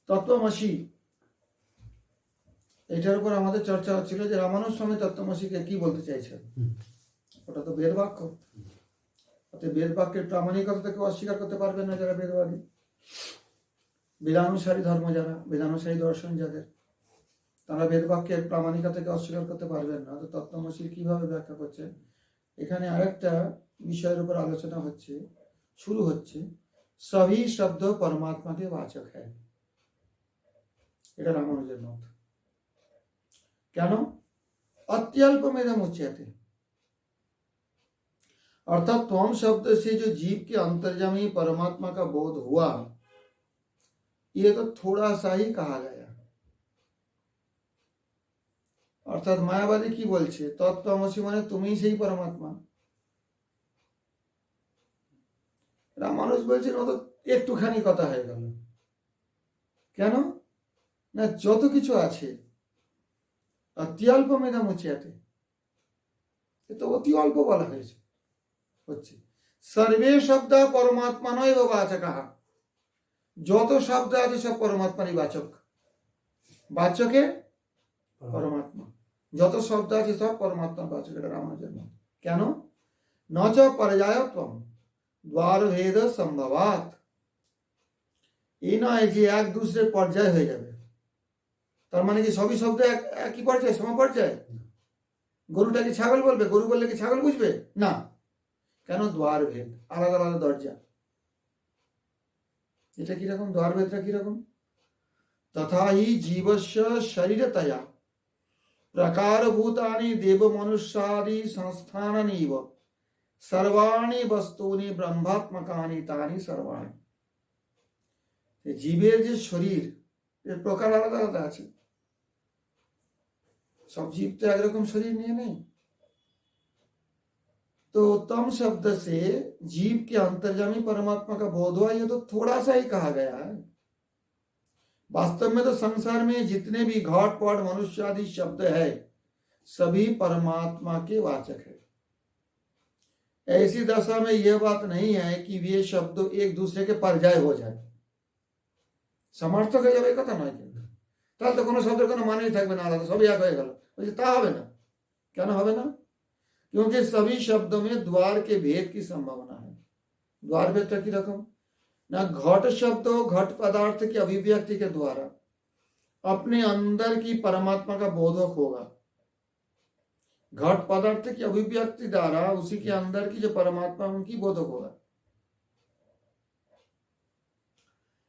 তত্ত্বমসি, এটার উপর আমাদের চর্চা হচ্ছিল যে রামানুজ স্বামী তত্ত্বমসিকে কি বলতে চাইছেন। ওটা তো বেদ বাক্য, বেদ বাক্যের প্রামাণিকতাকে অস্বীকার করতে পারবেন না যারা বেদবাদী, বেদানুসারী ধর্ম যারা, বেদানুসারী দর্শন যাদের, তারা বেদ বাক্যের প্রামাণিকতাকে অস্বীকার করতে পারবেন না। তো তত্ত্বমসি কিভাবে ব্যাখ্যা করছে, এখানে আরেকটা বিষয়ের উপর আলোচনা হচ্ছে, শুরু হচ্ছে। সবই শব্দ পরমাত্মাকে বাচক হ্যায়, এটা রামানুজের মত। কেন? अत्यल्पमेदम उच्यते, अर्थात त्वम शब्द से जो जीव के अंतर्यामी परमात्मा का बोध हुआ, ये तो थोड़ा सा ही कहा गया। अर्थात मायावादी की बोलছে তত্ত্বমসি মানে তুমি সেই পরমাত্মা। রামানুজ বলছেন ও তো একটুখানি কথা হয়ে গেল। কেন না, যত কিছু আছে অত্যল্পমেদম উচ্যতে, তো অতি অল্প বলা হয়েছে। হচ্ছে সর্বে শব্দ পরমাত্মা নয় বাচক, যত শব্দ আছে সব পরমাত্মারই বাচক। বাচকে পরমাত্মা, যত শব্দ আছে সব পরমাত্মার বাচক, এটা রামানুজের মত। কেন? নচ পর্যায়ত্বম দ্বার ভেদ সম্ভবাত, এই নয় যে এক দুসরের পর্যায় হয়ে যাবে। তার মানে কি সবই শব্দ একই পর্যায়ে, সমপর্যায়? গরুটা কি ছাগল বলবে? গরু বললে কি ছাগল বুঝবে না? কেন? দ্বার ভেদ, আলাদা আলাদা দরজা। এটা কিরকম? দ্বার ভেদটা কিরকম? তথা হি জীবস্য শরীরতয়া প্রকারভূতানি দেব মনুষ্যাদি সংস্থানানিব সর্বাণি বস্তুনি ব্রহ্মাত্মকানি তানি সর্বাণি। জীবের যে শরীর, এর প্রকার আলাদা আলাদা আছে। सब जीव तो एक रकम शरीर नहीं। तो तम शब्द से जीव के अंतर्यामी परमात्मा का बोध हुआ, ये तो थोड़ा सा ही कहा गया है। वास्तव में तो संसार में जितने भी घाट पट मनुष्य आदि शब्द है, सभी परमात्मा के वाचक है। ऐसी दशा में यह बात नहीं है कि वे शब्द एक दूसरे के पर्याय हो जाए। समर्थक है जब एक कथा नয়, কিন্তু তাহলে তো কোনো শব্দের কোনো মানেই থাকবে না, আলাদা সবই এক হয়ে গেল। বলছে তা হবে না। কেন হবে না? क्योंकि सभी शब्दों में द्वार के भेद की संभावना है। द्वार भेदটা কি রকম ना, घट शब्द घट पदार्थ की अभिव्यक्ति के द्वारा अपने अंदर की परमात्मा का बोधक होगा। घट पदार्थ की अभिव्यक्ति द्वारा उसी के अंदर की जो परमात्मा उनकी बोधक होगा।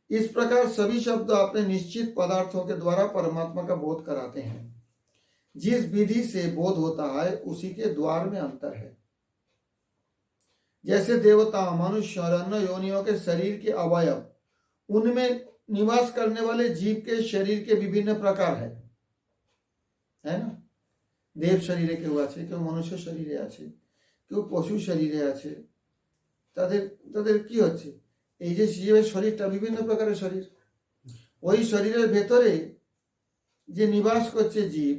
इस प्रकार सभी शब्द अपने निश्चित पदार्थों के द्वारा परमात्मा का बोध कराते हैं। जिस विधि से बोध होता है उसी के द्वार में अंतर है। जैसे देवता, मनुष्य और अन्य योनियों के शरीर के अवयव, उनमें निवास करने वाले जीव के शरीर के विभिन्न प्रकार है ना। देव शरीरे केउ आछे, केउ मनुष्य शरीरे आछे, केउ पशु शरीरे आछे। तादेर কি হচ্ছে, এই যে জীবের শরীরটা বিভিন্ন প্রকারের শরীর, ওই শরীরের ভেতরে যে নিবাস করছে জীব,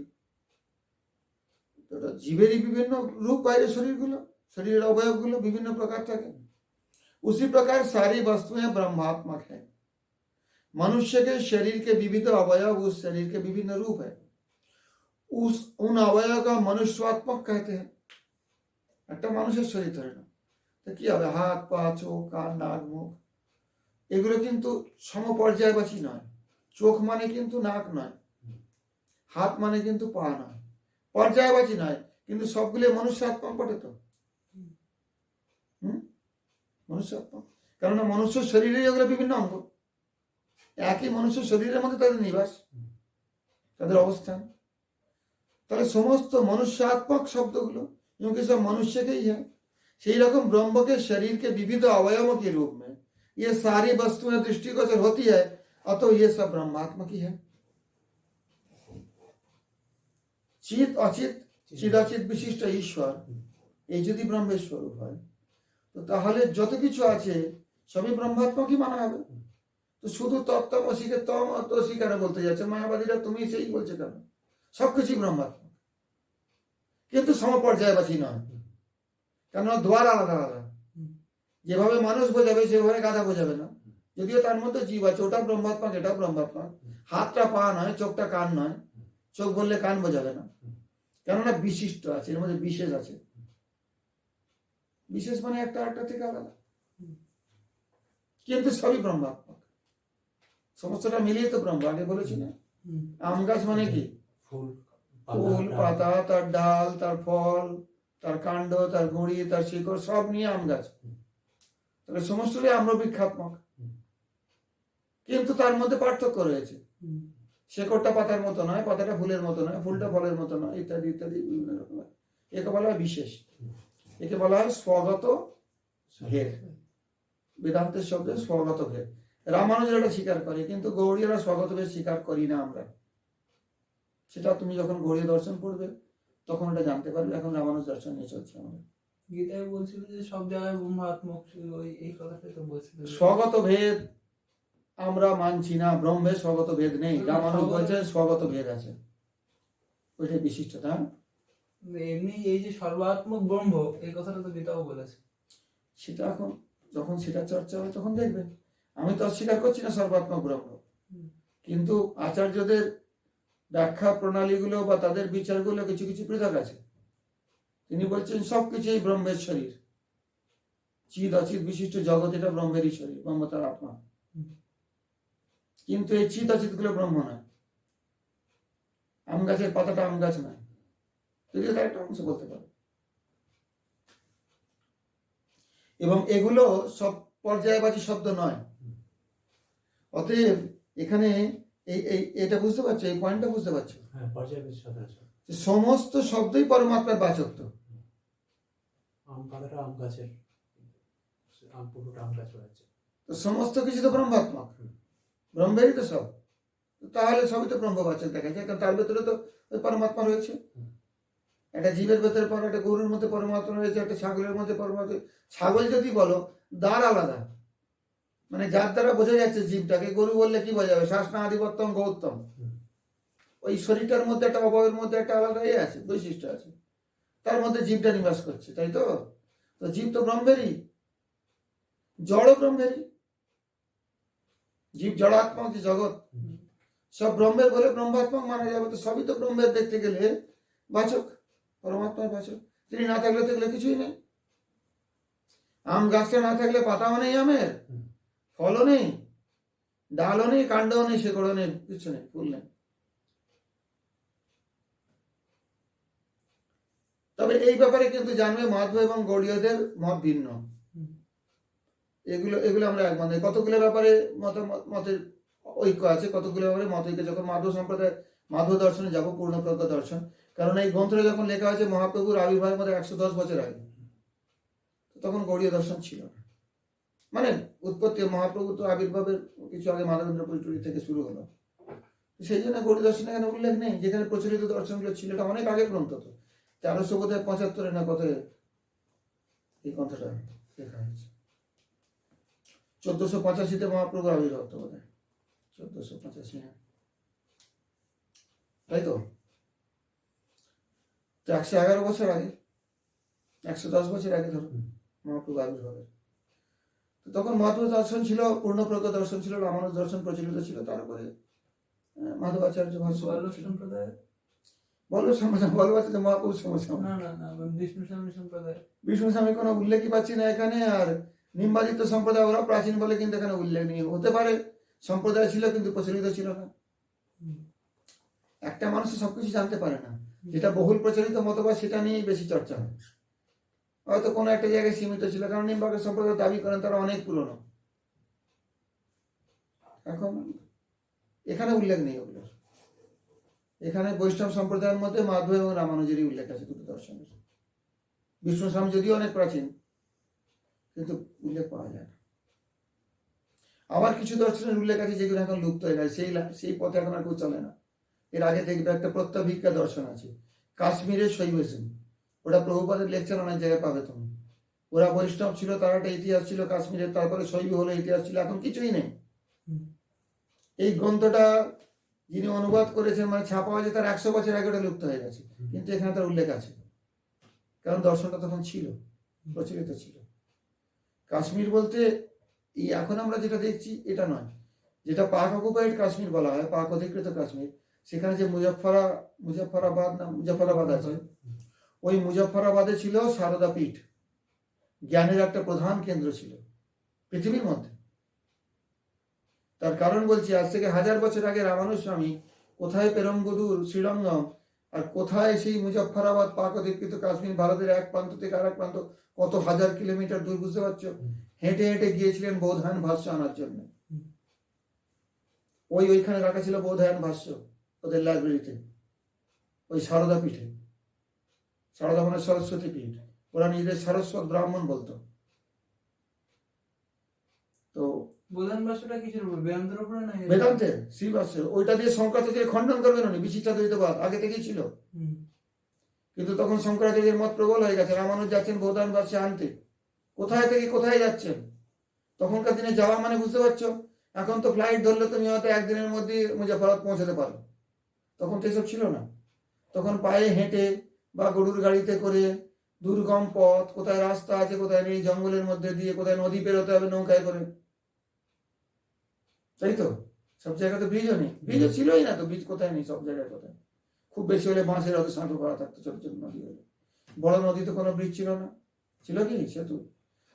জীবেরই বিভিন্ন रूप, বাইরে শরীরগুলো, শরীরের অবয়বগুলো বিভিন্ন प्रकार থাকে। उसी प्रकार सारी वस्तुएं ब्रह्मात्मक है। मनुष्य के शरीर के विविध अवयव उस शरीर के विभिन्न रूप है। उन अवयव का मनुष्यात्मक कहते हैं। একটা মানুষের শরীর ধরে না, তো কি হবে? হাত, পা, চোখ, কান, নাক, মুখ, এগুলো কিন্তু সমপর্যায়বাচী নয়। চোখ মানে কিন্তু নাক নয়, হাত মানে কিন্তু পা নয়, পর্যায়বাচী নয়, কিন্তু সবগুলো মনুষ্যাত্মক বটে। তো মনুষ্যাত্মক, কেননা মনুষ্য শরীরে এগুলো বিভিন্ন অঙ্গ, একই মনুষ্য শরীরের মধ্যে তাদের নিবাস, তাদের অবস্থান। তাহলে समस्त मनुष्यात्मक शब्दগুলো क्योंकि सब मनुष्य के ही है। সেই রকম ब्रह्म के शरीर के विविध अवयवों के रूप में ये सारी वस्तुएं दृष्टिगोचर होती है, अतः ये सब ब्रह्मात्मक ही है। चित अचित চিদাচিত বিশিষ্ট ঈশ্বর, এই যদি ব্রহ্মের স্বরূপ হয়, তো তাহলে যত কিছু আছে সবই ব্রহ্মাত্মকই মানা হবে। তো শুধু তত্ত্বমসিকে তত্ত্বমসি কেন বলতে যাচ্ছে মায়াবাদীরা? তুমি সেই বলছে কেন? সবকিছুই ব্রহ্মাত্মক, কিন্তু সমপর্যায়বাচী নয়। কেন? দ্বার আলাদা আলাদা। যেভাবে মানুষ বোঝাবে সেভাবে গাধা বোঝাবে না, যদিও তার মধ্যে জীব আছে, ওটা ব্রহ্মাত্মক, এটাও ব্রহ্মাত্মক। হাতটা পা নয়, চোখটা কান নয়, চোখ বললে কান বোঝাবে না, কেননা বিশিষ্ট আছে, এর মধ্যে বিশেষ আছে। বিশেষ মানে একটা একটা থেকে আলাদা, কিন্তু সবই ব্রহ্মাত্মক। সমস্তটা মিলিয়ে তো ব্রহ্ম। আগে বলেছি না, আম গাছ মানে কি? ফুল, পাতা, তার ডাল, তার ফল, তার কাণ্ড, তার গুঁড়ি, তার শিকড়, সব নিয়ে আম গাছ। তাহলে সমস্তটাই আম্র বৃক্ষাত্মক, কিন্তু তার মধ্যে পার্থক্য রয়েছে। শেকড়টা পাতার মতো নয়, পাতাটা ফুলের মতো নয়, ফুলটা ফলের মতো নয়, ইত্যাদি ইত্যাদি বিভিন্ন রকমের। একে বলা হয় বিশেষ, একে বলা হয় স্বগত ভেদ। বেদান্তের শব্দে স্বগত ভেদ। রামানুজরা এটা স্বীকার করে, কিন্তু গৌড়ীয়রা স্বগত ভেদ স্বীকার করি না আমরা। সেটা তুমি যখন গৌড়ীয় দর্শন পড়বে তখন ওটা জানতে পারবে। এখন রামানুজ দর্শন নিয়ে চলছে আমাদের। গীতায় বলছিল যে সব জায়গায় ব্রহ্মাত্মক, ওই এই কথাটাই তো বলছিল। স্বগত ভেদ আমরা মানছি না, ব্রহ্মে স্বগত ভেদ নেই। রামানুজ বলছেন স্বগত ভেদ আছে, ওইটাই বিশিষ্টতা। এমনি এই যে সর্বাত্মক ব্রহ্ম, এই কথাটা তো গীতাও বলেছে। সেটা এখন যখন সেটা চর্চা হবে তখন দেখবেন। আমি তো অস্বীকার করছি না সর্বাত্মক ব্রহ্ম, কিন্তু আচার্যদের ব্যাখ্যা প্রণালীগুলো বা তাদের বিচারগুলো কিছু কিছু পৃথক আছে। তিনি বলছেন সবকিছুই ব্রহ্মের শরীর, চিদ অচিত বিশিষ্ট জগৎ এটা ব্রহ্মেরই শরীর, ব্রহ্ম তার আত্মা। কিন্তু এই চিদ অচিত গুলো ব্রহ্ম নয়। আম গাছের পাতাটা আম গাছ নয়, যদিও তার একটা অংশ বলতে পারে। এবং এগুলো সব পর্যায়বাচী শব্দ নয়। অতএব এখানে এটা বুঝতে পারছো, এই পয়েন্টটা বুঝতে পারছো? সমস্ত শব্দই পরমাত্মার বাচক। তো আম পাতাটা আম গাছের, আম পুরোটা আম গাছ হয়েছে, তো সমস্ত কিছু তো ব্রহ্মাত্মক, ব্রহ্মেরই তো সব। তাহলে সবই তো ব্রহ্মবাচক দেখা যায়, কারণ তার ভেতরে তো ওই পরমাত্মা রয়েছে। একটা জীবের ভেতরে একটা গরুর মধ্যে পরমাত্মা রয়েছে, একটা ছাগলের মধ্যে পরমাত্মা। ছাগল যদি বলো দ্বার আলাদা, মানে যার দ্বারা বোঝা যাচ্ছে জীবটাকে। গরু বললে কি বোঝাবে? শাসনা আধিপত্যম গৌতম। ওই শরীরটার মধ্যে একটা অবয়ের মধ্যে একটা আলাদা আছে, বৈশিষ্ট্য আছে, তার মধ্যে জীবটা নিবাস করছে, তাই তো? তো জীব তো ব্রহ্মেরই, জড় ব্রহ্মেরই। জীব জড়াত্মক, যে জগৎ সব ব্রহ্মের বলে ব্রহ্মাত্মক মানা যাবে। তো সবই তো ব্রহ্মের দেখতে গেলে বাচক, পরমাত্মার বাচক। তিনি না থাকলে তো কিছুই নেই। আম গাছটা না থাকলে পাতাও নেই আমের, ফলও নেই, ডালও নেই, কাণ্ডও নেই, শেকড়ও নেই, কিছু নেই, ফুল নেই। তবে এই ব্যাপারে কিন্তু জানবে মাধব এবং গৌড়ীয়দের মত ভিন্ন। এগুলো এগুলো আমরা একমত নই। কতগুলো ব্যাপারে মতের ঐক্য আছে, কতগুলো ব্যাপারে মত ঐক্য। যখন মাধব সম্প্রদায় মাধব দর্শনে যাবো, পূর্ণপ্রজ্ঞ দর্শন, কারণ এই গ্রন্থটা যখন লেখা হয়েছে মহাপ্রভুর আবির্ভাবের মধ্যে 110 বছর আগে, তখন গৌড়ীয় দর্শন ছিল না। মানে উৎপত্তি, মহাপ্রভু তো আবির্ভাবের কিছু আগে মাধবেন্দ্র পুরী থেকে শুরু হলো। সেই জন্য গৌড়ীয় দর্শন এখানে উল্লেখ নেই। যেখানে প্রচলিত দর্শনগুলো ছিল, এটা অনেক আগে গ্রন্থ। তো 1375 না কত এই গ্রন্থটা লেখা হয়েছে। 1485 মহাপ্রভু আবির্ভাব তো বোধ হয়, 1485, হ্যাঁ তাই তো। 111 বছর আগে, 110 বছর আগে ধরো মহাপ্রভু আবির্ভাবের। তখন মাধব দর্শন ছিল, পূর্ণপ্রজ্ঞ দর্শন ছিল, রামানুজ দর্শন প্রচলিত ছিল। তারপরে মাধবাচার্য ভাষ্য, বল্লভ সম্প্রদায়, বল্লভাচার্য মহাপ্রভু সম্প্রদায়, বিষ্ণু স্বামী কোনো উল্লেখই পাচ্ছি না এখানে। আর নিম্বাদিত সম্প্রদায়, ওরা প্রাচীন বলে, কিন্তু এখানে উল্লেখ নেই। হতে পারে সম্প্রদায় ছিল কিন্তু প্রচলিত ছিল না। একটা মানুষ সবকিছু জানতে পারে না। যেটা বহুল প্রচলিত মতবাদ সেটা নিয়েই বেশি চর্চা হয়। হয়তো কোনো একটা জায়গায় সীমিত ছিল, কারণ নিম্বার্ক সম্প্রদায় দাবি করেন তারা অনেক পুরনো। এখন এখানে উল্লেখ নেই ওগুলো। এখানে বৈষ্ণব সম্প্রদায়ের মধ্যে মাধব এবং রামানুজেরই উল্লেখ আছে, দুটো দর্শনের। বিষ্ণু স্বামী যদিও অনেক প্রাচীন, কিন্তু উল্লেখ পাওয়া যায় না। আবার কিছু দর্শনের উল্লেখ আছে যেগুলো এখন লুপ্ত হয়ে গেছে, সেই পথে এখন আর কেউ চলে না। এর আগে দেখবে একটা প্রত্যাভিজ্ঞা দর্শন আছে, কাশ্মীরের শৈবইজম। ওটা প্রভুপাদের লেকচার অনেক জায়গায় পাবে তুমি। ওরা বৈষ্ণব ছিল, তার একটা ইতিহাস ছিল কাশ্মীরের, তারপরে শৈব হলো, ইতিহাস ছিল, এখন কিছুই নেই। এই গ্রন্থটা যিনি অনুবাদ করেছেন, মানে ছাপা হয়েছে, তার 100 বছর আগে ওটা লুপ্ত হয়ে গেছে, কিন্তু এখানে তার উল্লেখ আছে, কারণ দর্শনটা তখন ছিল, প্রচলিত ছিল। কাশ্মীর বলতে এই এখন আমরা যেটা দেখছি এটা নয়, যেটা পাক অকুপাইড কাশ্মীর বলা হয়, পাক অধিকৃত কাশ্মীর, সেখানে যে মুজফ্ফরাবাদ আছে, ওই মুজফ্ফরাবাদে ছিল সারদা পীঠ, জ্ঞানের একটা প্রধান কেন্দ্র ছিল পৃথিবীর মধ্যে। তার কারণ বলছি, আজ থেকে 1000 বছর আগে রামানুজ স্বামী কোথায় পেরম্বদুর শ্রীরঙ্গম আর কোথায় সেই মুজফ্ফরাবাদ পাক অধিকৃত কাশ্মীর, ভারতের এক প্রান্ত থেকে আরেক প্রান্ত কত হাজার কিলোমিটার দূর, বুঝতে পারছো? হেঁটে হেঁটে গিয়েছিলেন বৌধায়ন ভাষ্য আনার জন্য। ওইখানে রাখা ছিল বৌধায়ন ভাষ্য ওদের লাইব্রেরিতে, ওই সারদা পীঠে। সারদা মানে সরস্বতী পীঠ, ওরা নিজেদের সারস্বত ব্রাহ্মণ বলতো। তো বোধান ভাষাটা কিসের উপর, বেদান্তের উপরে না? বেদান্তের শ্রীভাষ্যের, ওইটা দিয়ে শঙ্করাচার্য খণ্ডন করবেন উনি, বিশিষ্টাদ্বৈতবাদ আগে থেকেই ছিল। কিন্তু তখন শঙ্করাচার্যের মত প্রবল হয়ে গেছে, রামানুজ যাচ্ছেন বৌধায়ন ভাষ্যে আনতে, কোথায় থেকে কোথায় যাচ্ছেন। তখনকার দিনে যাওয়া মানে বুঝতে পারছো, এখন তো ফ্লাইট ধরলে তুমি হয়তো একদিনের মধ্যে মুজফ্ফরাবাদ পৌঁছাতে পারো, তখন তো এসব ছিল না। তখন পায়ে হেঁটে বা গরুর গাড়িতে করে দুর্গম পথ, কোথায় রাস্তা আছে কোথায় নেই, জঙ্গলের মধ্যে দিয়ে, কোথায় নদী পেরোতে হবে নৌকায় করে, তাই তো? সব জায়গায় তো ব্রিজও নেই, ব্রিজও ছিলই না তো, ব্রিজ কোথায় নেই, সব জায়গায় কোথায়, খুব বেশি হলে বাঁশের হয়তো সাঁটু করা থাকতো, ছোট ছোট নদী হলে। বড় নদীতে কোনো ব্রিজ ছিল না, ছিল কি সেতু?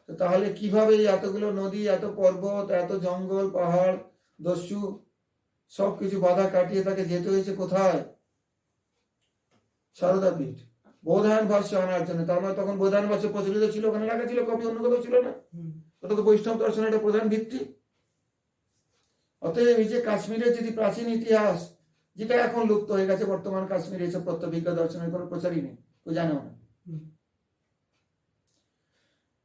তো তাহলে কিভাবে এই এতগুলো নদী, এত পর্বত, এত জঙ্গল, পাহাড়, দস্যু, সবকিছু বাধা কাটিয়ে তাকে যেতে হয়েছে কোথায়? সারদা পীঠ, বৌধায়ন ভাষ্য আনার জন্য। তার মানে তখন বৌধায়ন ভাষ্য প্রচলিত ছিল, ওখানে লেখা ছিল, কপি অন্য কোথাও ছিল না। ওটা তো বৈষ্ণব দর্শনের একটা প্রধান ভিত্তি। অতএব এই যে কাশ্মীরের যদি প্রাচীন ইতিহাস, যেটা এখন লুপ্ত হয়ে গেছে, বর্তমান কাশ্মীরে এসব প্রত্যভিজ্ঞ দর্শনের কোনো প্রচারই নেই, কেউ জানেও না।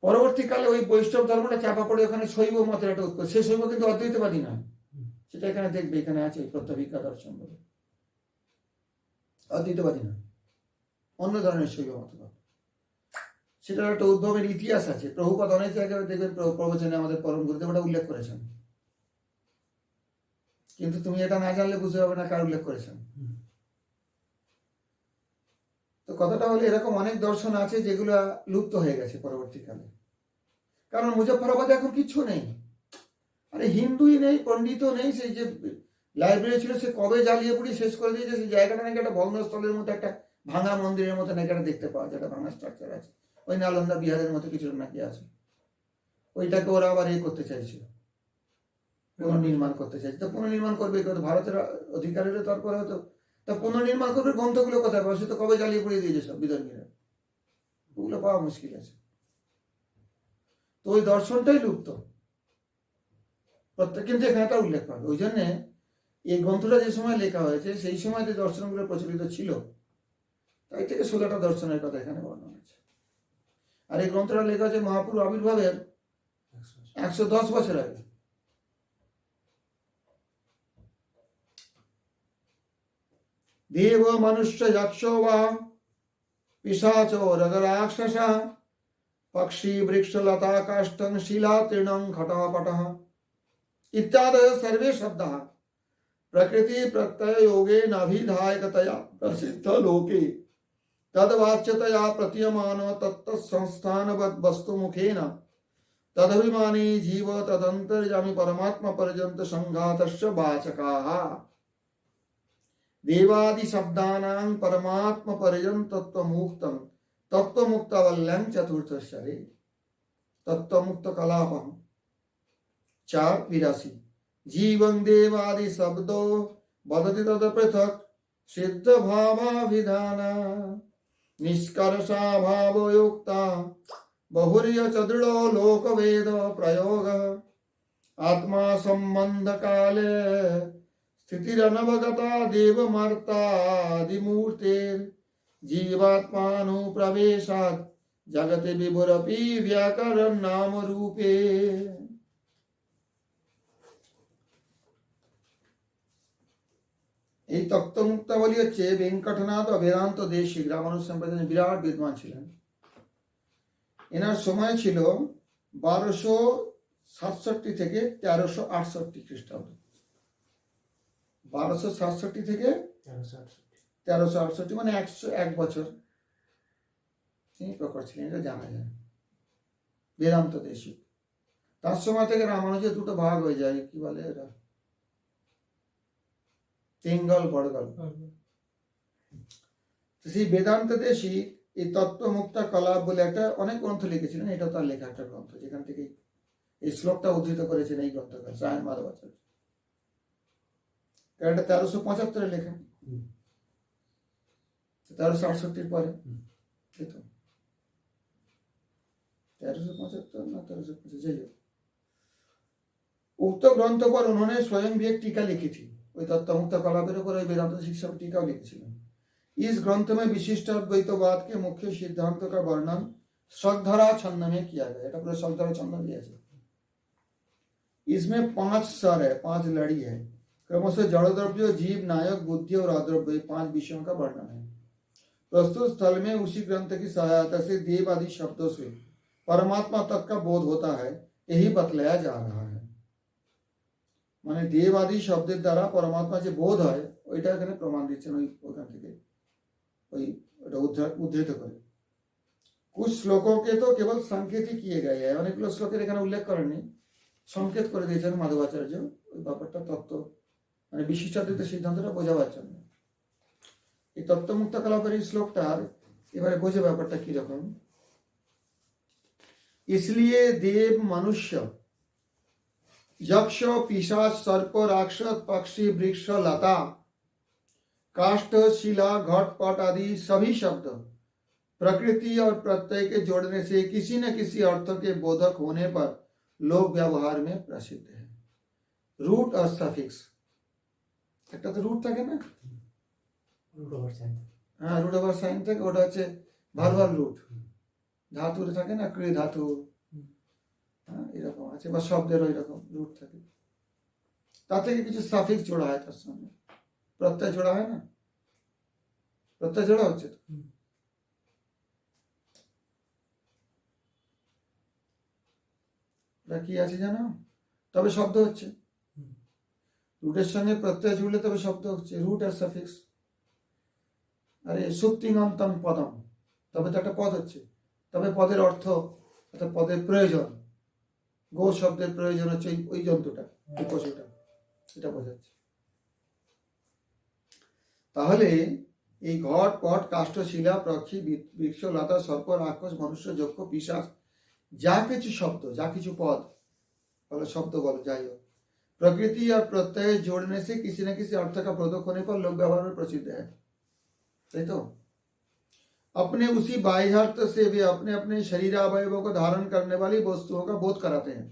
পরবর্তীকালে ওই বৈষ্ণব ধর্মটা চাপা পড়ে ওখানে শৈব মতের একটা উৎপত্তি। সে শৈব কিন্তু অদ্বৈতবাদী নয়, সেটা এখানে দেখবে, এখানে আছে প্রত্যভিজ্ঞা দর্শন বলে, অদ্বৈতবাদী নয়, অন্য ধরনের শৈব মতবাদ। সেটার একটা উদ্ভবের ইতিহাস আছে। প্রভুপাদ অনেক জায়গায় দেখবেন প্রবচনে আমাদের পরম গুরুদেব ওটা উল্লেখ করেছেন, কিন্তু তুমি এটা না জানলে বুঝতে পারবে না কার উল্লেখ করেছেন। তো কথাটা হলো, এরকম অনেক দর্শন আছে যেগুলো লুপ্ত হয়ে গেছে পরবর্তীকালে, কারণ মুজফ্ফরাবাদে এখন কিচ্ছু নেই। আরে হিন্দুই নেই, পণ্ডিতও নেই, সেই যে লাইব্রেরি ছিল সে কবে জ্বালিয়ে পুড়িয়ে শেষ করে দিয়েছে। সেই জায়গাটা নাকি একটা ভগ্নস্থলের মতো, একটা ভাঙা মন্দিরের মতো নাকি একটা দেখতে পাওয়া যায়, একটা ভাঙা স্ট্রাকচার আছে, ওই নালন্দা বিহারের মতো কিছু নাকি আছে। ওইটাকে ওরা আবার করতে চাইছিল, পুনর্নির্মাণ করতে চাইছে। তো পুনর্নির্মাণ করবে, ভারতের অধিকারের তারপরে হতো, তা পুনর্নির্মাণ করবে, গ্রন্থগুলো কোথায় পাবে? সে তো কবে জ্বালিয়ে পুড়িয়ে দিয়েছে সব বিধর্মীরা, ওগুলো পাওয়া মুশকিল আছে। তো ওই দর্শনটাই লুপ্ত প্রত্যেক, কিন্তু এখানে তার উল্লেখ পাবে। ওই জন্যে এই গ্রন্থটা যে সময় লেখা হয়েছে সেই সময় যে দর্শনগুলো প্রচলিত ছিল, তাই থেকে 16টা দর্শনের কথা এখানে বর্ণনা আছে। আর এই গ্রন্থটা লেখা হয়েছে মহাপুরু আবির্ভাবের 110 বছর আগে। দেব মনুষ্য যক্ষ বা পিশাচ রগরাক্ষস पक्षी वृक्ष लता काष्ठं शिला तृणं घटपटः इत्यादयः सर्वे शब्दाः प्रकृति प्रत्यय योगेन अभिधायकतया प्रसिद्ध लोके तद्वाच्यतया प्रतीयमानो तत्तत्संस्थानवद् वस्तुमुखेन तदभिमानी जीव तदन्तर्यामी परमात्मा पर्यन्त संघातस्य वाचकाः देवादि शब्दानां परमात्मा पर्यन्त तत्त्वमुक्तं तत्वमुक्तावल्यं चतुर्थस्वरे तत्वमुक्त कलापम 4:82 जीवं देवादि शब्दो वदति तद पृथक सिद्ध भावाभिधान निष्कर्षा भावयुक्ता बहुर्य च दृढ़ो लोकवेद प्रयोग आत्मा संबंध काले स्थितिरनवगता देवमर्तादिमूर्तेर् जीवात्मानुप्रवेशात् जगते विभुरपि व्याकरण नाम रूपे। এই তত্ত্বমুক্তাবলী হচ্ছে বেঙ্কটনাথ বেদান্ত দেশিক রামানুজ সম্প্রদায়ের বিরাট বিদ্বান ছিলেন। এনার সময় ছিল 1267 থেকে 1368 খ্রিস্টাব্দ। 1267 থেকে 1368 মানে 101 বছর তিনি প্রকট ছিলেন, এটা জানা যায়। বেদান্ত দেশিক, তার সময় থেকে রামানুজের দুটো ভাগ হয়ে যায়, কি বলে এরা, তিনগল বড়গল। তো সেই বেদান্ত দেশী এই তত্ত্বমুক্তা কলা বলে একটা অনেক গ্রন্থ লিখেছিলেন, এটা তার লেখা একটা গ্রন্থ, যেখান থেকে এই শ্লোকটা উদ্ধৃত করেছেন এই গ্রন্থকার সায়ন মাধবাচার্য। এটা 1375 লেখা, 1368 পরে, এই তো 1375 না 1325, যাই হোक। उक्त ग्रंथ पर उन्होंने स्वयं भी एक टीका लिखी थी, वही तत्वमुक्त कलापेर ऊपर वेदांत शिक्षा टीका लिखी। इस ग्रंथ में विशिष्ट अद्वैतवाद के मुख्य सिद्धांत का वर्णन श्रद्धरा छंद में किया गया। पूरा श्रद्धरा छंद दिया है। इसमें 5 स्वर है, 5 लड़ी है, क्रमशः जड़ द्रव्य, जीव, नायक, बुद्धि और अद्रव्य, 5 विषयों का वर्णन है। प्रस्तुत स्थल में उसी ग्रंथ की सहायता से देव आदि शब्दों से परमात्मा तक का बोध होता है, यही बतलाया जा रहा है। মানে দেব আদি শব্দের দ্বারা পরমাত্মা যে বোধ হয় ওইটা এখানে প্রমাণ দিচ্ছেন ওইখান থেকে, ওই ওটা উদ্ধৃত করে। कुछ श्लोकों के तो केवल संकेत ही किए गए हैं, অনেকগুলো শ্লোকের এখানে উল্লেখ করেননি, সংকেত করে দিয়েছেন মাধবাচার্য ওই ব্যাপারটা তত্ত্ব মানে বিশিষ্টাদ্বৈত সিদ্ধান্তটা বোঝাবার জন্য। এই তত্ত্বমুক্ত কলাপের এই শ্লোকটার এবারে বোঝে ব্যাপারটা কি রকম। इसलिए देव, मनुष्य, यक्ष, पिशाच, सर्प, राक्षस, पक्षी, वृक्ष, लता, काष्ठ, शिला, घट, पट आदि सभी शब्द प्रकृति और प्रत्यय के जोड़ने से किसी न किसी अर्थ के बोधक होने पर लोक व्यवहार में प्रसिद्ध है। रूट और सफिक्स, একটা তো রুট থাকে না, রুট ওভার সাইন, হ্যাঁ রুট ওভার সাইন থাকে, ওটা হচ্ছে ভার্বাল রুট, ধাতুর থাকে না, ক্রিয়া ধাতু, হ্যাঁ এরকম আছে, বা শব্দেরও এরকম রুট থাকে, তা থেকে কিছু সাফিক্স জোড়া হয় তার সঙ্গে, প্রত্যয় জোড়া হয় না, প্রত্যয় জোড়া হচ্ছে তো। কি আছে জানো, তবে শব্দ হচ্ছে, রুটের সঙ্গে প্রত্যয় জুড়লে তবে শব্দ হচ্ছে, রুট আর সাফিক্স। আরে সুপ্তিঙ্গন্তম পদম, তবে তো একটা পদ হচ্ছে, তবে পদের অর্থ অর্থাৎ পদের প্রয়োজন, গো শব্দের প্রয়োজন হচ্ছে ওই জন্তুটা, ওই পশুটা, এটা বোঝাচ্ছে। তাহলে এই ঘট, পট, কাষ্ঠ, শিলা, পক্ষী, বৃক্ষ, লতা, সর্প, রাক্ষস, মনুষ্য, যক্ষ, পিশাচ, যা কিছু শব্দ, যা কিছু পদ বলো, শব্দ बलो যাই হোক, प्रकृति और प्रत्यय जोड़ने से किसी न किसी अर्थ का बोधक होने पर लोक व्यवहार में प्रसिद्ध है, सही तो। अपने उसी बाह्यार्थ से वे अपने अपने शरीर अवयवों को धारण करने वाली वस्तुओं का बोध कराते हैं।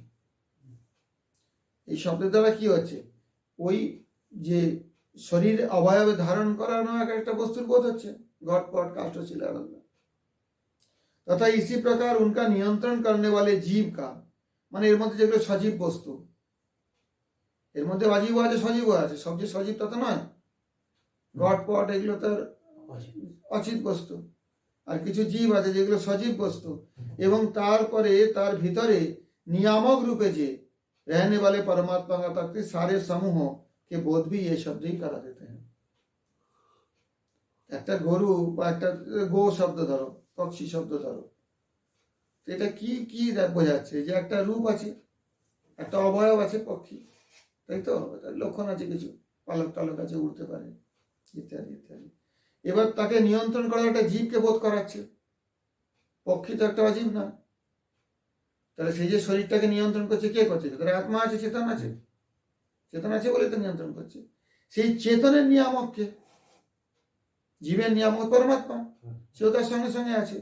এই শব্দের দ্বারা কি হচ্ছে, ওই যে শরীর অবয়ব ধারণ করানো একটা বস্তুর বোধ হচ্ছে, ঘট, পট, কাষ্ঠ, শিলা, तथा इसी प्रकार उनका नियंत्रण करने वाले जीव का, মানে এর মধ্যে যেগুলো সজীব বস্তু, এর মধ্যে অজীব আছে, সজীব আছে, সব যে সজীব তা তো নয়, ঘট, পট এগুলো তার অচিত বস্তু, আর কিছু জীব আছে যেগুলো সজীব বস্তু, এবং তারপরে তার ভিতরে नियामक रूपे जे रहने वाले परमात्मा का तक सारे समूह के बोध भी ये शब्द ही करा देते हैं। একটা গরু বা একটা গো শব্দ ধরো, পক্ষী শব্দ ধরো, এটা কি কি বোঝাচ্ছে, যে একটা রূপ আছে, একটা অবয়ব আছে পক্ষী, তাই তো, লক্ষণ আছে, কিছু পালক টালক আছে, উড়তে পারে, ইত্যাদি ইত্যাদি। এবার তাকে নিয়ন্ত্রণ করার একটা জীবকে বোধ করাচ্ছে, পক্ষী তো একটা অজীব না, তাহলে সেই যে শরীরটাকে নিয়ন্ত্রণ করছে কে করছে, তার আত্মা আছে, চেতন আছে, চেতন আছে বলে তো নিয়ন্ত্রণ করছে। সেই চেতনের নিয়ামককে, জীবের নিয়ামক পরমাত্মা, সেও তার সঙ্গে সঙ্গে আছে।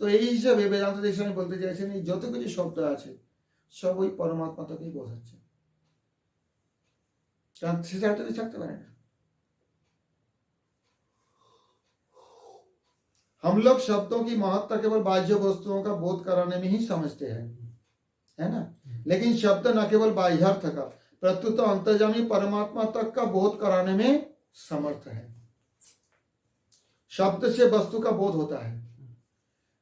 তো এই হিসাবে বেদান্ত দর্শনে বলতে চাইছেন এই যত কিছু শব্দ আছে সব ওই পরমাত্মা তাকেই বোঝাচ্ছে, কারণ সে ছাড়া তো থাকতে পারে না। हम लोग शब्दों की महत्ता केवल बाह्य वस्तुओं का बोध कराने में ही समझते हैं, है ना, लेकिन शब्द न केवल बाह्यार्थ का प्रत्युत अंतर्यामी परमात्मा तक का बोध कराने में समर्थ है। शब्द से वस्तु का बोध होता है,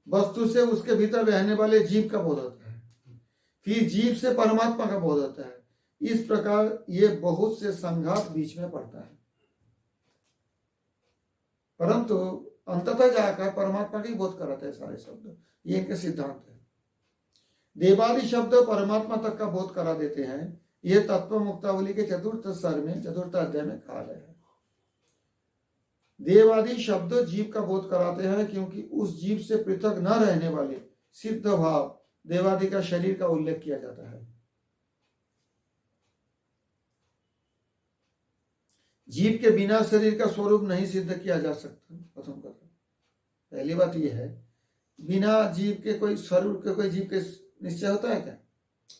वस्तु से उसके भीतर रहने वाले जीव का बोध होता है, फिर जीव से परमात्मा का बोध होता है। इस प्रकार ये बहुत से संघात बीच में पड़ता है, परंतु अंततः जाकर परमात्मा का ही बोध कराते हैं सारे शब्द, ये इनके सिद्धांत है। देवादि शब्द परमात्मा तक का बोध करा देते हैं। यह तत्व मुक्तावली के चतुर्थ स्तर में, चतुर्थ अध्याय में कहा गया है। देवादि शब्द जीव का बोध कराते हैं, क्योंकि उस जीव से पृथक न रहने वाले सिद्ध भाव देवादि का शरीर का उल्लेख किया जाता है। जीव के बिना शरीर का स्वरूप नहीं सिद्ध किया जा सकता। प्रथम कथन, पहली बात यह है, बिना जीव के कोई स्वरूप के कोई जीव के निश्चय होता है क्या?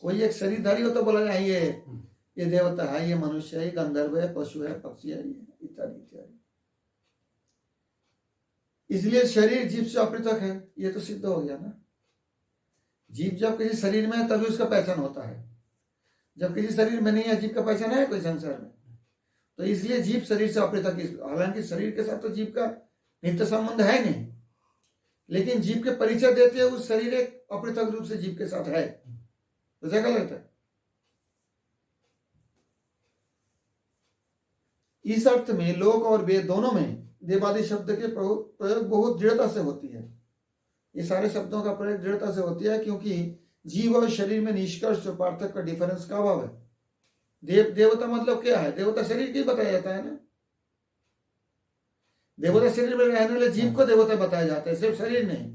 कोई एक शरीरधारी हो तो बोला जाए ये देवता है, ये मनुष्य है, ये गंधर्व है, पशु है, पक्षी है, इत्यादि इत्यादि। इसलिए शरीर जीव से अपृथक है, ये तो सिद्ध हो गया ना। जीव जब किसी शरीर में है तभी उसका पहचान होता है, जब किसी शरीर में नहीं है जीव का पहचान है कोई संसार में? तो इसलिए जीव शरीर से अपृथक, हालांकि शरीर के साथ तो जीव का नित्य संबंध है नहीं, लेकिन जीव के परिचय देते हुए उस शरीर एक अपृथक रूप से जीव के साथ है, तो जगह लगता है। इस अर्थ में लोक और वेद दोनों में देवादि शब्द के प्रयोग बहुत दृढ़ता से होती है। ये सारे शब्दों का प्रयोग दृढ़ता से होती है, क्योंकि जीव और शरीर में निष्कर्ष पार्थक्य का डिफरेंस का अभाव है। देवता मतलब क्या है? देवता शरीर की बताया जाता है ना। देवता शरीर में रहने वाले जीव को देवता बताया जाता है, सिर्फ शरीर नहीं,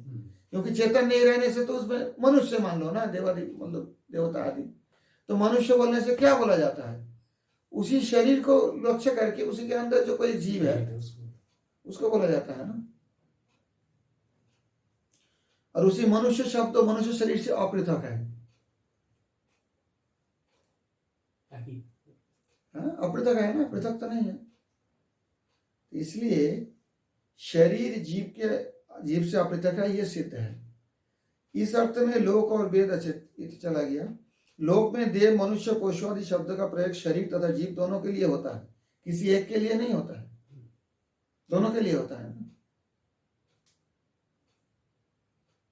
क्योंकि चेतन नहीं रहने से तो उसमें मनुष्य मान लो ना, देवादि मतलब देवता आदि। तो मनुष्य बोलने से क्या बोला जाता है? उसी शरीर को लक्ष्य करके उसी के अंदर जो कोई जीव है उसको बोला जाता है ना। और उसी मनुष्य शब्द मनुष्य शरीर से अपृथक है, अपृथक है ना, पृथक तो नहीं है। इसलिए शरीर जीव से अपृथक है, यह सिद्ध है। इस अर्थ में लोक और वेद, अच्छे चला गया। लोक में देव, मनुष्य, पशु आदि शब्द का प्रयोग शरीर तथा जीव दोनों के लिए होता है, किसी एक के लिए नहीं होता है, दोनों के लिए होता है।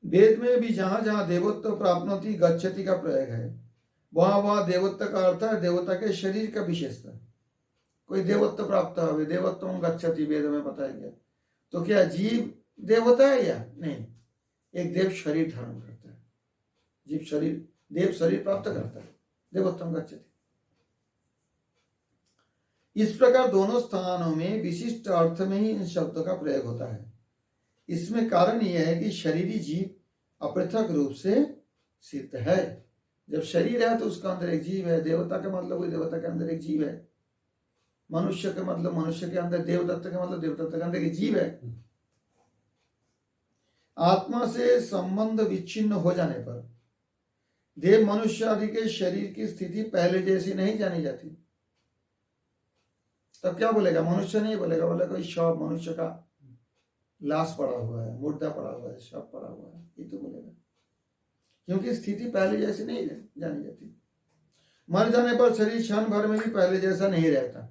वेद में भी जहां जहां देवत्व प्राप्नोति गच्छति का प्रयोग है, वहां वहां देवत्व का अर्थ है देवता के शरीर का विशेषता। कोई देवत्व प्राप्त हो, देवत्व गच्छति वेद में बताया गया, तो क्या जीव देवता है या नहीं? एक देव शरीर धारण करता है, जीव शरीर, देव शरीर प्राप्त करता है, देवत्व गच्छति। इस प्रकार दोनों स्थानों में विशिष्ट अर्थ में ही इन शब्दों का प्रयोग होता है। इसमें कारण यह है कि शरीरी जीव अपृथक रूप से सिद्ध है। जब शरीर है तो उसका अंदर एक जीव है, देवता का मतलब कोई देवता के अंदर एक जीव है, मनुष्य का मतलब मनुष्य के अंदर, देवदत्त का मतलब देवदत्त के अंदर एक जीव है। आत्मा से संबंध विच्छिन्न हो जाने पर देव, मनुष्य आदि के शरीर की स्थिति पहले जैसी नहीं जानी जाती। तब क्या बोलेगा? मनुष्य नहीं बोलेगा, बोलेगा कोई शव, मनुष्य का लाश पड़ा हुआ है, मुर्दा पड़ा हुआ है, शव पड़ा हुआ है, ये तो बोलेगा, क्योंकि स्थिति पहले जैसी नहीं जानी जाती। मर जाने पर शरीर क्षण भर में भी पहले जैसा नहीं रहता,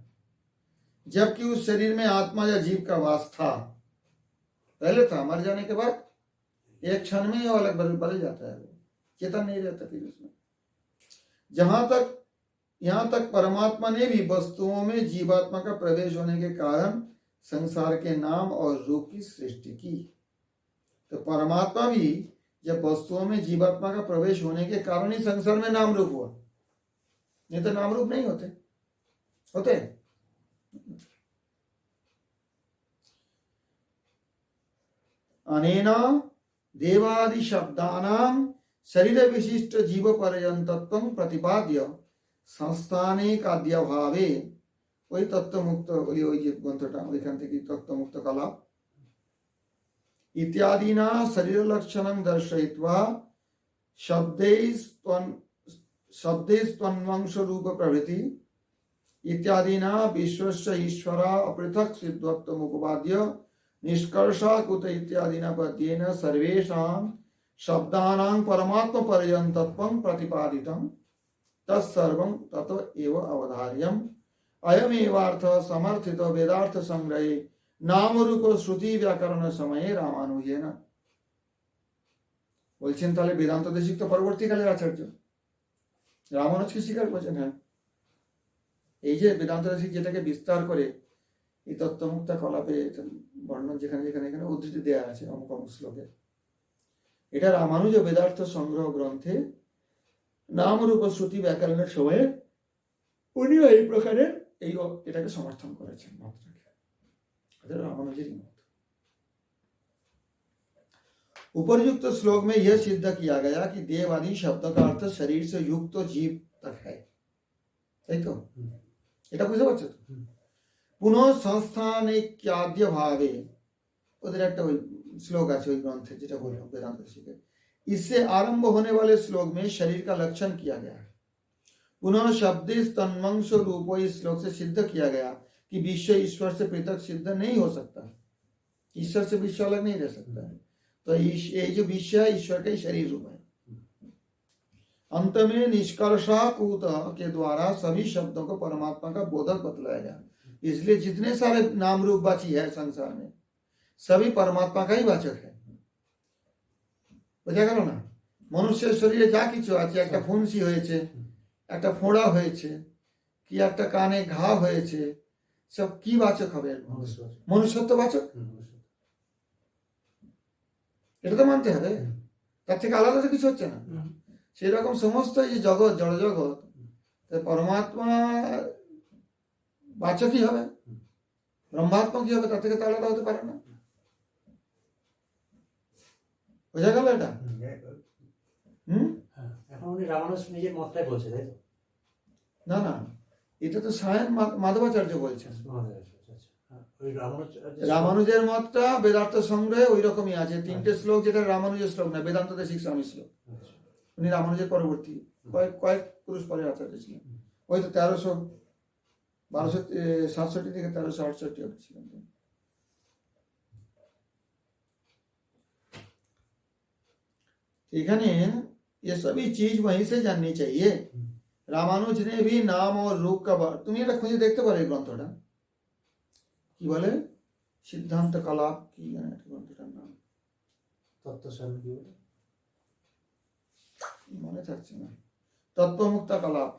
जबकि उस शरीर में आत्मा या जीव का वास था, पहले था, मर जाने के बाद एक क्षण में ही अलग बदल जाता है, चेतन नहीं रहता फिर उसमें। यहां तक परमात्मा ने भी वस्तुओं में जीवात्मा का प्रवेश होने के कारण संसार के नाम और रूप की सृष्टि की। तो परमात्मा भी जब वस्तुओं में जीवात्मा का प्रवेश होने के कारण ही संसार में नाम रूप हुआ, नहीं तो नाम रूप नहीं होते। अनेना देवादि शब्दानां शरीर विशिष्ट जीव पर्यंतत्वं प्रतिपाद्य संस्थाने काद्यभावे, वही तत्व मुक्त, वही ग्रंथटा एखान থেকে तत्व मुक्त कला इत्यादिना शरीर लक्षणं दर्शयित्वा शब्दैस्त्वन्वंश रूप प्रभृति इत्यादिना विश्वस्य ईश्वर अपृथक सिद्धत्वम् उपपाद्य निष्कर्षा कुत इत्यादिना पद्येन सर्वेषां शब्दानां परमात्म पर्यंतत्वं प्रतिपादितं तत्सर्वं ततो एव अवधार्यम् अयमेवार्थ समर्थित वेदार्थ संग्रहे नाम रूप श्रुति व्याकरण समय रामानुजेन। বলছেন তাহলে বেদান্ত দেশিক তো পরবর্তীকালের আচার্য রামানুজকে স্বীকার করেছেন। হ্যাঁ, এই যে বেদান্ত দেশিক যেটাকে বিস্তার করে এই তত্ত্বমুক্তা কলাপে বর্ণন যেখানে যেখানে এখানে উদ্ধৃতি দেওয়া আছে অমুক অমুক শ্লোকে, এটা রামানুজ বেদার্থ সংগ্রহ গ্রন্থে নামরূপ শ্রুতি ব্যাকরণের সময়ে উনিও এই প্রকারের এটাকে সমর্থন করেছেন মতটাকে। এটা রামানুজেরই মত। उपरयुक्त श्लोक में यह सिद्ध किया गया कि देव आदि शब्द का अर्थ शरीर से युक्त जीव तक है, তাই তো? এটা বুঝতে পারছো তো? পুনঃ সংস্থানৈক্যাদ্য ভাবে, ওদের একটা ওই শ্লোক আছে ওই গ্রন্থে যেটা বললাম वेदांत शिके, इससे आरंभ होने वाले श्लोक में शरीर का लक्षण किया गया है। पुनः शब्दिश तन्मंश रूप इस श्लोक से सिद्ध किया गया कि विश्व ईश्वर से पृथक सिद्ध नहीं हो सकता, ईश्वर से विश्व अलग नहीं रह सकता है। तो ये जो विश्व है ईश्वर का ही शरीर रूप है। अंत में निष्कर्षाकूत के द्वारा सभी शब्दों को परमात्मा का बोधक बतलाया गया। इसलिए जितने सारे नाम रूप वाची है संसार में सभी परमात्मा का ही वाचक है। বোঝা গেল না? মনুষ্যের শরীরে যা কিছু আছে, একটা ফুনসি হয়েছে, একটা ফোঁড়া হয়েছে, কি একটা কানে ঘা হয়েছে, সব কি বাচক হবে? মনুষ্যত্ব বাচক। এটা তো মানতে হবে, তার থেকে আলাদা তো কিছু হচ্ছে না। সেরকম সমস্ত এই যে জগৎ, জড় জগৎ, পরমাত্মা বাচকই হবে, ব্রহ্মাত্মা কি হবে তার থেকে তো আলাদা হতে পারে না। বোঝা গেল এটা? এখন উনি রামানুজ নিজের মতটাই বলছে, তাই তো? না না, এটা তো সায়ন মাধবাচার্য বলছেন। রামানুজের মতটা বেদার্থ সংগ্রহে ওই রকমই আছে, 3টে শ্লোক, যেটা রামানুজের শ্লোক না, বেদান্ত দেশিক স্বামী শ্লোক। উনি রামানুজের পরবর্তী কয়েক পুরুষ পরে আচার্য ছিলেন। ওই তো 1267 থেকে 1368 অবধি ছিলেন। এখানে ये सभी चीज वहीं से जाननी चाहिए। রামানুজ ने भी नाम और रूप का, তুমি এটা খুঁজে দেখতে পারো এই গ্রন্থটা, কি বলে, সিদ্ধান্ত কলাপ কি জানে গ্রন্থটার নাম, তত্ত্বসার কি বলে মনে থাকছে না, তত্ত্বমুক্তা কলাপ,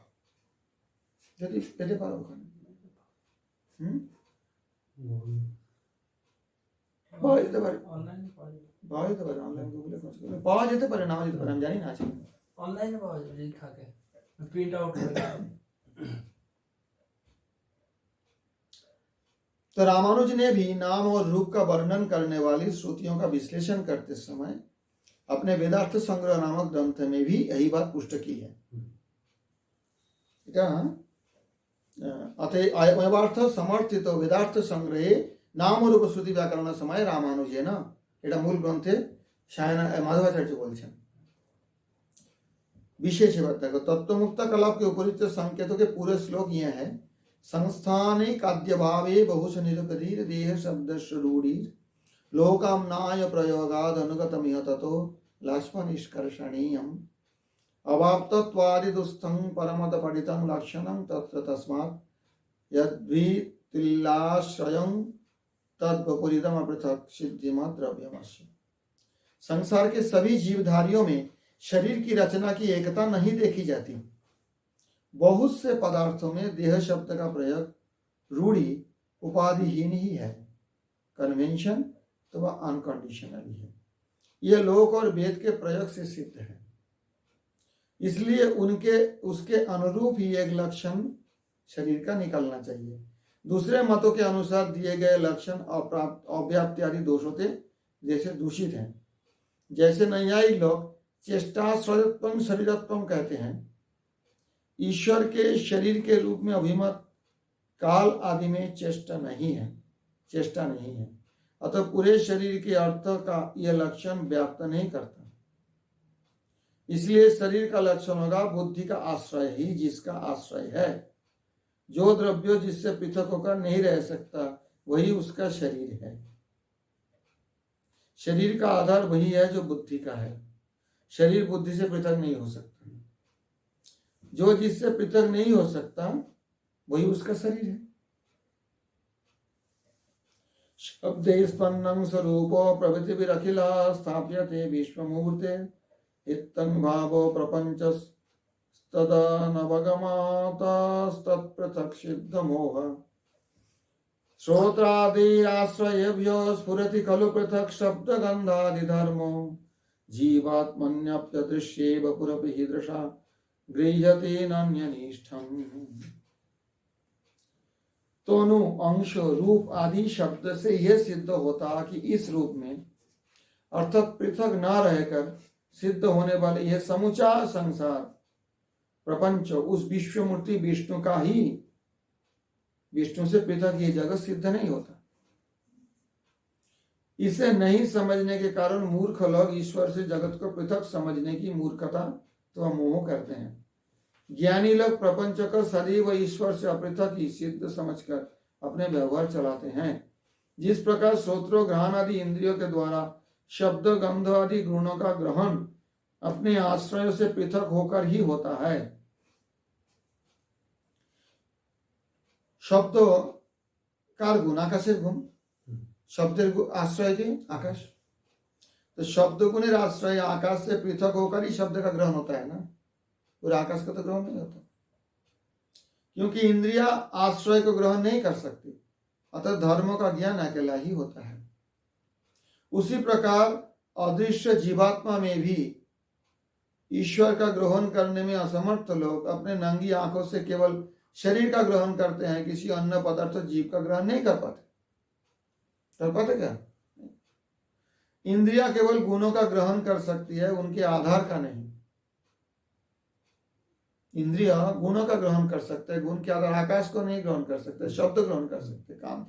যদি পেতে পারো ওখানে। পাওয়া যেতে পারে, অনলাইন গুগলে খোঁজ করলে পাওয়া যেতে পারে, নাও যেতে পারে, আমি জানি না আছে অনলাইনে পাওয়া যাবে যদি থাকে, প্রিন্ট আউট করে। तो रामानुज ने भी नाम और रूप का वर्णन करने वाली श्रुतियों का विश्लेषण करते समय अपने वेदार्थ संग्रह नामक ग्रंथ में भी यही बात पुष्ट की है। अतएवार्थ समर्थित वेदार्थ संग्रहे नाम रूप श्रुति व्याकरण समय रामानुजे ना, এটা মূল গ্রন্থে সায়ন মাধবাচার্য বলছেন। विशेष बात देखो, तत्वमुक्ता कलाप के उपरिक्त संकेतों के पूरे श्लोक यह है, संस्थाने काद्य भावे बहुश निरुपधीर देह शब्द रूढ़ीर लोकामनाय प्रयोगाद अनुगतमिह ततो लास्म निष्कर्षणीयम अवाप्तत्वादि दुस्थं परमत पठितं लक्षणं तत्र तस्मात् यद्वितिल्लाश्रयं तद्वपुरितम अपृथक सिद्धिमत द्रव्यमस्य। संसार के सभी जीवधारियों में शरीर की रचना की एकता नहीं देखी जाती। बहुत से पदार्थों में देह शब्द का प्रयोग रूढ़ी उपाधिहीन ही है, कन्वेंशन तो वह अनकंडीशनल है। यह लोक और वेद के प्रयोग से सिद्ध है, इसलिए उसके अनुरूप ही एक लक्षण शरीर का निकलना चाहिए। दूसरे मतों के अनुसार दिए गए लक्षण अव्याप्त्यादि दोषों से जैसे दूषित हैं। जैसे नैयायिक लोग चेष्टाश्रयत्वं शरीरत्वं कहते हैं, ईश्वर के शरीर के रूप में अभिमत काल आदि में चेष्टा नहीं है, अतः पूरे शरीर के अर्थ का यह लक्षण व्याप्त नहीं करता। इसलिए शरीर का लक्षण होगा बुद्धि का आश्रय ही, जिसका आश्रय है। जो द्रव्य जिससे पृथक होकर नहीं रह सकता वही उसका शरीर है। शरीर का आधार वही है जो बुद्धि का है। शरीर बुद्धि से पृथक नहीं हो सकता, जो जिससे पृथक नहीं हो सकता वही उसका शरीर है। शब्द स्पन्नं स्वरूपो प्रभृति विरखिला स्थाप्यते विश्वमूर्ते इत्थं भावो प्रपंचस्तदा नवगमातस्तत्पृथक् सिद्ध मोह श्रोत्रादिराश्रयेभ्यो स्फुरति खलु पृथक् शब्द गन्धादि धर्मो जीवात्मन्यप्यदृश्येव पुरपि हीदृशा गृह्यते नान्यनिष्ठम्। दोनों अंश रूप आदि शब्द से यह सिद्ध होता कि इस रूप में अर्थात पृथक न रहकर सिद्ध होने वाले यह समूचा संसार प्रपंच उस विश्व मूर्ति विष्णु का ही, विष्णु से पृथक ये जगत सिद्ध नहीं होता। इसे नहीं समझने के कारण मूर्ख लोग ईश्वर से जगत को पृथक समझने की मूर्खता तो मोह करते हैं। ज्ञानी लोग प्रपंच को सदैव ईश्वर से अपृथक ही सिद्ध समझकर अपने व्यवहार चलाते हैं। जिस प्रकार श्रोत्र ग्रहण आदि इंद्रियों के द्वारा शब्द गंध आदि गुणों का ग्रहण अपने आश्रय से पृथक होकर ही होता है। शब्द कार गुण आकाशेर गुण, शब्देर आश्रय के आकाश, तो शब्द गुणेर आश्रय आकाश से पृथक होकर ही शब्द का ग्रहण होता है ना, पूरा आकाश का तो ग्रहण नहीं होता, क्योंकि इंद्रिया आश्रय को ग्रहण नहीं कर सकती, अतः धर्म का ज्ञान अकेला ही होता है। उसी प्रकार अदृश्य जीवात्मा में भी ईश्वर का ग्रहण करने में असमर्थ लोग अपने नंगी आंखों से केवल शरीर का ग्रहण करते हैं, किसी अन्य पदार्थ जीव का ग्रहण नहीं कर पाते। कर पाते क्या? इंद्रिया केवल गुणों का ग्रहण कर सकती है, उनके आधार का नहीं। इंद्रिया गुणों का ग्रहण कर सकते हैं, गुण के आधार आकाश को नहीं ग्रहण कर सकते, शब्द ग्रहण कर सकते, काम।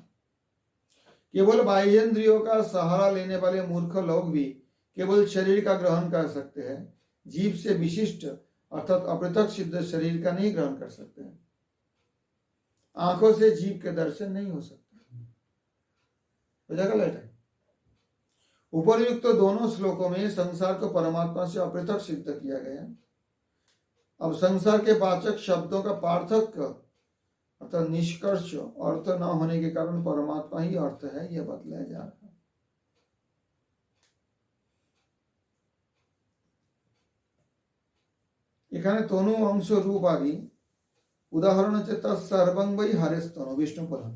केवल बाह्येंद्रियों का सहारा लेने वाले मूर्ख लोग भी केवल शरीर का ग्रहण कर सकते हैं, जीव से विशिष्ट अर्थात अपृथक सिद्ध शरीर का नहीं ग्रहण कर सकते हैं। आंखों से जीव के दर्शन नहीं हो सकता। उपर्युक्त तो दोनों श्लोकों में संसार को परमात्मा से अपृथक सिद्ध किया गया। अब संसार के वाचक शब्दों का पार्थक्य अर्थात निष्कर्ष अर्थ न होने के कारण परमात्मा ही अर्थ है, यह बतलाया जा रहा है। এখানে তনু অংশ রূপ আদি উদাহরণ হচ্ছে তৎসর্বং বৈ হরেস্তনু বিষ্ণু পুরাণ।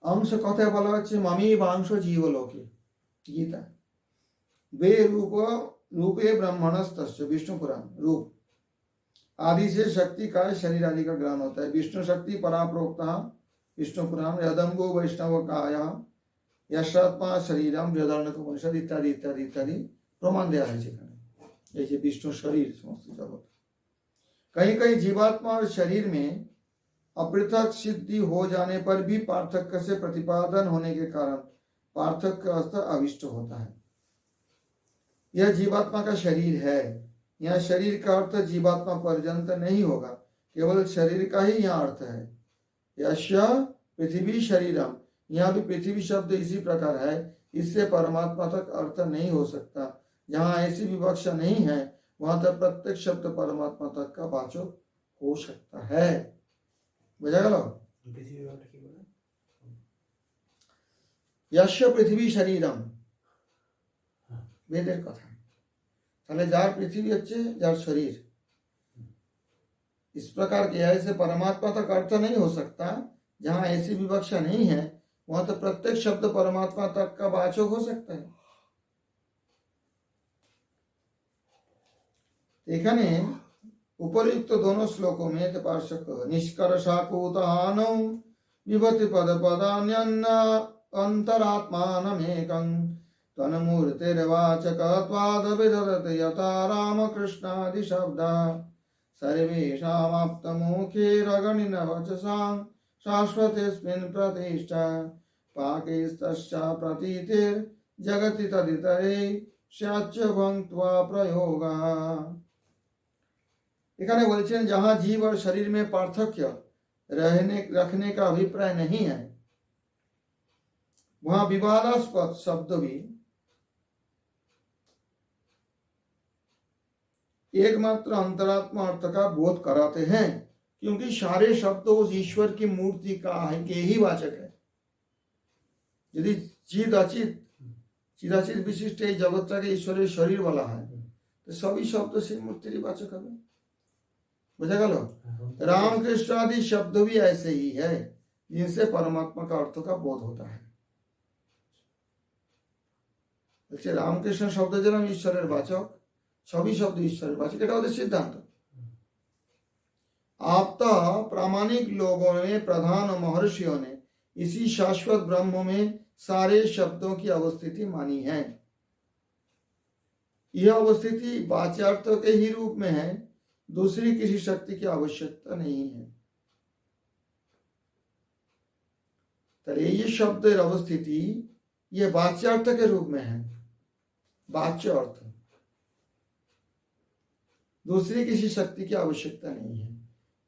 अंश কথায় বলা হচ্ছে মামি বাংশ জীবলোকে गीता। वे रूप रूपे ब्रह्मणस्तस्य विष्णु पुराण। रूप आदि से शक्ति का शरीर आदि का ग्रहण होता है। विष्णु शक्ति पराप्रोक्ता विष्णु पुराण। यदंगो वैष्णव काया यशात्मा शरीरम बृहदारण्यकोपनिषद इत्यादि इत्यादि इत्यादि प्रमाण दिया है সেখানে। এই যে विष्णु शरीर समस्त जगत, कहीं कहीं जीवात्मा और शरीर में अपृथक सिद्धि हो जाने पर भी पार्थक्य से प्रतिपादन होने के कारण पार्थक्य अर्थ अविष्ट होता है। यह जीवात्मा का शरीर है, यह शरीर का अर्थ जीवात्मा पर्यंत नहीं होगा, केवल शरीर का ही यह अर्थ है। यश्य पृथ्वी शरीरम, यहाँ भी पृथ्वी शब्द इसी प्रकार है, इससे परमात्मा तक अर्थ नहीं हो सकता। जहाँ ऐसी विवक्षा नहीं है वहां तक प्रत्येक शब्द परमात्मा तक का वाचक हो सकता है। बुझा गल? यश्य पृथ्वी शरीरम वेदेर कथा, তাহলে যার পৃথিবী হচ্ছে যার शरीर, इस प्रकार के ऐसे परमात्मा तक अर्थ नहीं हो सकता। जहां ऐसी विवक्षा नहीं है वहां तो प्रत्येक शब्द परमात्मा तक का वाचक हो सकता है। এখানে উপরিউক্ত दोनों श्लोकों में पार्श्वक निष्कर्षाकूतहानौ विभति पद पदान्यन्न अंतरात्मानमेकं तन्मूर्तिर्वाचकत्वाद् विदधति यथा रामकृष्णादि शब्दा सर्वेषामाप्तमुखेरगणिन वचसां शाश्वतेऽस्मिन् प्रतिष्ठा पाकैस्तश्च प्रतीतिर्जगति तदितरे स्याच्च भङ्क्त्वा प्रयोगा। এখানে বলছেন जहां जीव और शरीर में पार्थक्य रखने का अभिप्राय नहीं है वहां विवादास्पद शब्द भी एकमात्र अंतरात्मा अर्थ का बोध कराते हैं, क्योंकि सारे शब्द उस ईश्वर की मूर्ति का के ही वाचक है। यदि चिदाचित विशिष्ट এই জগৎটাকে ঈশ্বরের শরীর বলা হয় तो सभी शब्द से मूर्ति वाचक হবে। बुझा गल? रामकृष्ण आदि शब्द भी ऐसे ही है जिनसे परमात्मा का अर्थ का बोध होता है। রামকৃষ্ণ শব্দ যেরকম ঈশ্বরের বাচক, সবই শব্দ ঈশ্বরের বাচক, এটা ওদের সিদ্ধান্ত। आप तो प्रामाणिक लोगों में प्रधान महर्षियों ने इसी शाश्वत ब्रह्म में सारे शब्दों की अवस्थिति मानी है। यह अवस्थिति वाच्यार्थों के ही रूप में है, दूसरी किसी शक्ति की आवश्यकता नहीं है। तो ये शब्द अवस्थिति ये वाच्यार्थ के रूप में है, वाच्य अर्थ, दूसरी किसी शक्ति की आवश्यकता नहीं है।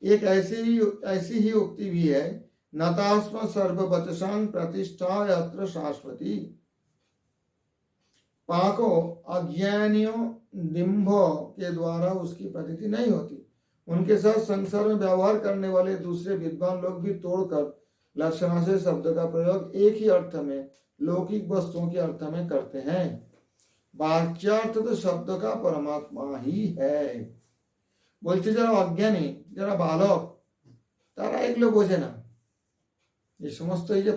एक ऐसी ही उक्ति भी है, नतास्म सर्ववचसां प्रतिष्ठा यत्र शाश्वती। पाको अज्ञानियों डिंभों के द्वारा उसकी प्रतीति नहीं होती। उनके साथ संसार में व्यवहार करने वाले दूसरे विद्वान लोग भी तोड़कर लक्षणा से शब्द का प्रयोग एक ही अर्थ में, लौकिक वस्तुओं के अर्थ में करते हैं। वाच्यार्थ तो शब्द का परमात्मा ही है। बोलते जरा अज्ञानी, जरा बालक, तारा एक लोग बोझे ना, ये समस्त এই যে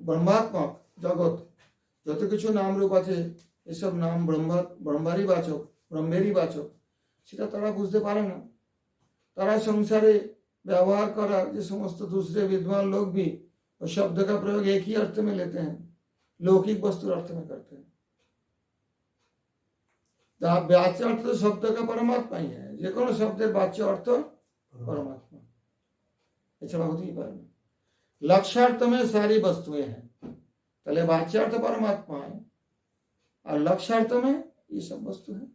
ব্রহ্মাত্মক জগৎ, যত কিছু নাম রূপ আছে, এসব নাম ব্রহ্মারই বাচক, ব্রহ্মেরই বাচক, সেটা তারা বুঝতে পারে না। তারা সংসারে व्यवहार करा जो समस्त दूसरे विद्वान लोग भी और शब्द का प्रयोग एक ही अर्थ में लेते हैं, लौकिक वस्तु अर्थ में करते हैं। वाच्य अर्थ तो शब्द का परमात्मा ही है, जे कोनो शब्द वाच्य अर्थ परमात्मा, एछाड़ा होतेই पारे ना। लक्ष्यार्थ में सारी वस्तुएं हैं, তাহলে वाच्यार्थ परमात्मा है और लक्ष्यार्थ में ये सब वस्तु है,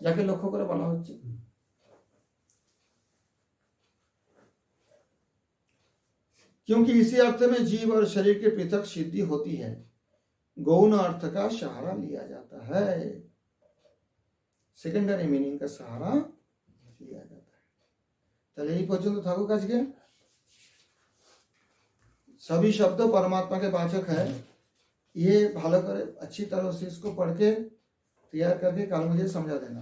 যাকে লক্ষ্য করে বলা হচ্ছে। क्योंकि इसी अर्थ में जीव और शरीर की पृथक सिद्धि होती है, गौण अर्थ का सहारा लिया जाता है, सेकेंडरी मीनिंग का सहारा लिया जाता है। चलिए यही पर्यंत थाकुक आज के सभी शब्द परमात्मा के वाचक है। ये भालो करे अच्छी तरह से इसको पढ़ के तैयार करके कल मुझे समझा देना।